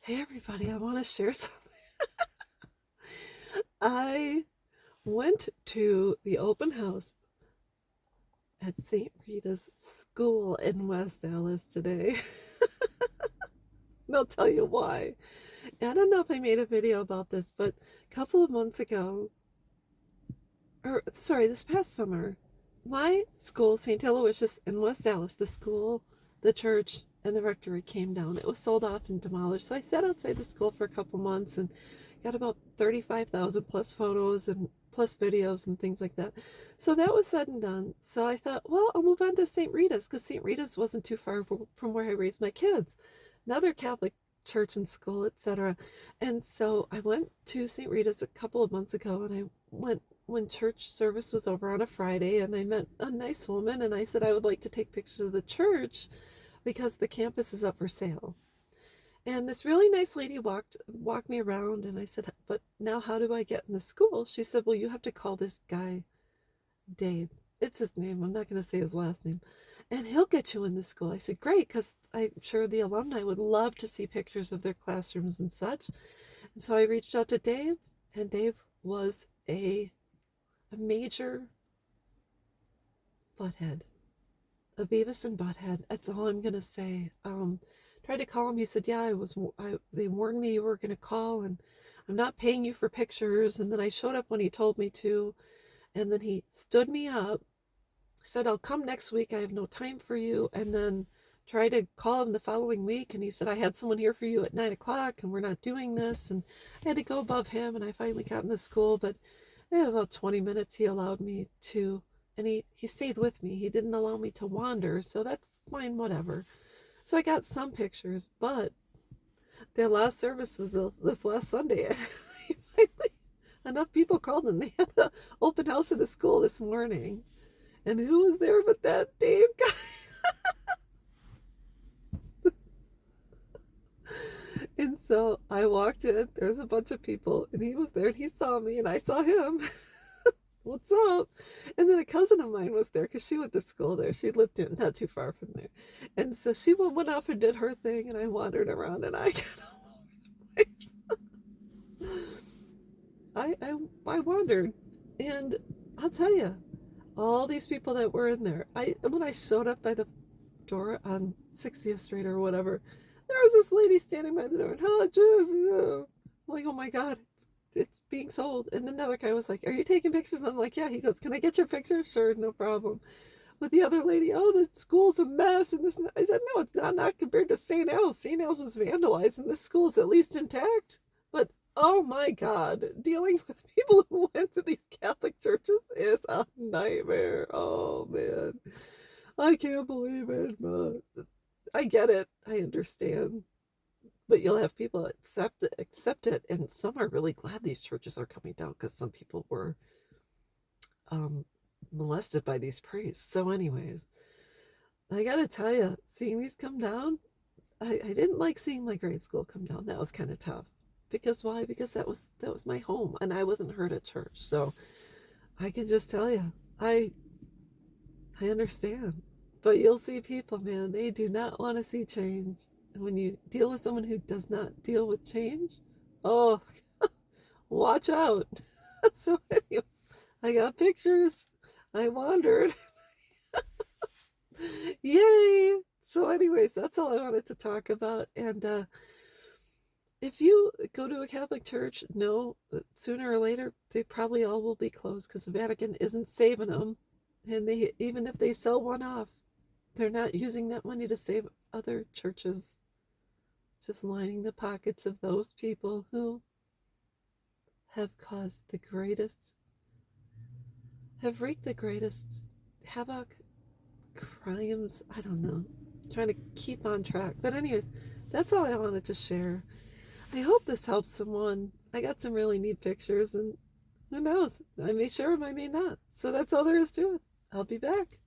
Hey everybody, I want to share something. I went to the open house at St. Rita's school in West Allis today. And I'll tell you why. I don't know if I made a video about this, but a couple of months ago, or sorry, this past summer, my school, St. Aloysius in West Allis, the school, the church, and the rectory came down. It was sold off and demolished. So I sat outside the school for a couple months and got about 35,000 plus photos and plus videos and things like that. So that was said and done. So I thought, well, I'll move on to St. Rita's because St. Rita's wasn't too far from where I raised my kids. Another Catholic church and school, etc. And so I went to St. Rita's a couple of months ago, and I went when church service was over on a Friday, and I met a nice woman, and I said I would like to take pictures of the church because the campus is up for sale. And this really nice lady walked me around, and I said, but now how do I get in the school? She said, well, you have to call this guy Dave. It's his name. I'm not going to say his last name. And he'll get you in the school. I said, great, because I'm sure the alumni would love to see pictures of their classrooms and such. And so I reached out to Dave, and Dave was a major butthead. A Beavis and Butthead. That's all I'm gonna say. Tried to call him. He said, "Yeah, they warned me you were gonna call, and I'm not paying you for pictures." And then I showed up when he told me to, and then he stood me up, said, "I'll come next week. I have no time for you." And then tried to call him the following week, and he said, "I had someone here for you at 9 o'clock, and we're not doing this." And I had to go above him, and I finally got in the school, but about 20 minutes he allowed me to, and he stayed with me. He didn't allow me to wander, so that's fine, whatever. So I got some pictures, but their last service was this last Sunday. Enough people called, and they had an open house in the school this morning. And who was there but that Dave guy? And so I walked in, there's a bunch of people, and he was there, and he saw me, and I saw him. What's up? And then a cousin of mine was there because she went to school there. She lived in not too far from there. And so she went off and did her thing, and I wandered around, and I got all over the place. I wandered, and I'll tell you, all these people that were in there, when I showed up by the door on 60th Street or whatever, there was this lady standing by the door, and oh, Jesus. I'm like, oh my God, it's being sold. And another guy was like, are you taking pictures? And I'm like, yeah. He goes, can I get your picture? Sure, no problem. With the other lady, oh, the school's a mess, and this and that. I said, no, it's not compared to St. Al's. St. Al's was vandalized, and this school's at least intact. But oh my God, dealing with people who went to these Catholic churches is a nightmare. Oh man, I can't believe it. But I get it. I understand. But you'll have people accept it, and some are really glad these churches are coming down because some people were um, molested by these priests. So, anyways, I gotta tell you, seeing these come down, I didn't like seeing my grade school come down. That was kind of tough. Because why? Because that was my home, and I wasn't hurt at church. So I can just tell you, I understand. But you'll see people, man, they do not want to see change. And when you deal with someone who does not deal with change, oh, watch out. So, anyways, I got pictures. I wandered. Yay! So, anyways, that's all I wanted to talk about. And if you go to a Catholic church, know that sooner or later they probably all will be closed because the Vatican isn't saving them. And they, even if they sell one off, they're not using that money to save other churches. Just lining the pockets of those people who have caused the greatest, have wreaked the greatest havoc, crimes. I don't know. I'm trying to keep on track. But, anyways, that's all I wanted to share. I hope this helps someone. I got some really neat pictures, and who knows? I may share them, I may not. So that's all there is to it. I'll be back.